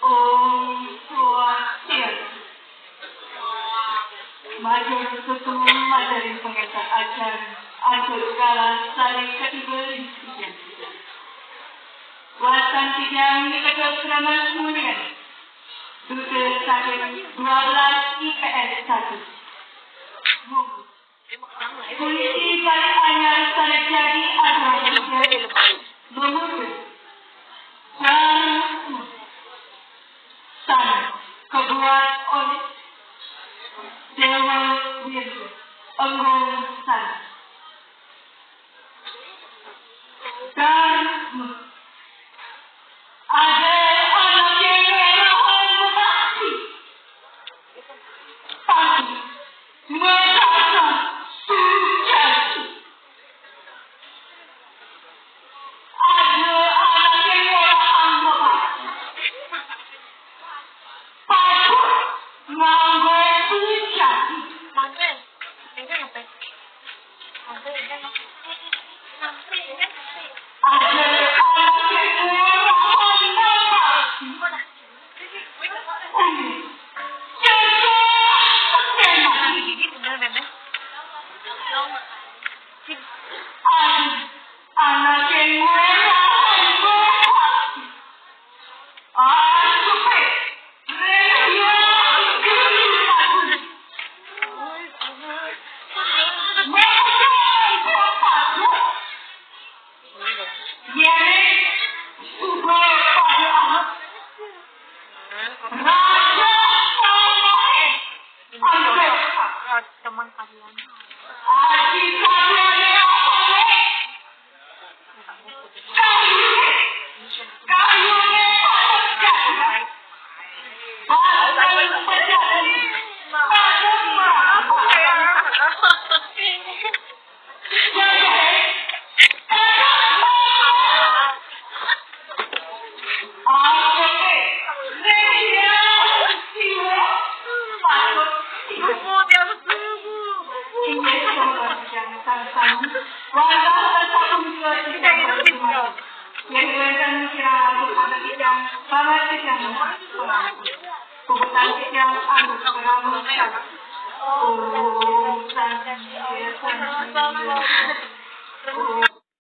Om Swastiastu. Matur susun materi pengecat ajar atur kala saling ketiga diskusian kita. Wasan sidang diketuk selamat kemudian. Duta saking 12 IPS 1. Polisi balik anyar sana jadi adalah mengutus dan kebuat oleh Dewa Wirjo Enggong Sana dan ada anak yang melawan mengakui tapi merasa sujati. Ada anak yang melawan mengakui patut manggai sujati. Manggai? Manggai apa? Manggai kan? Manggai kan? Ada anak yang melawan mengakui anak yang teman kalian. Oh,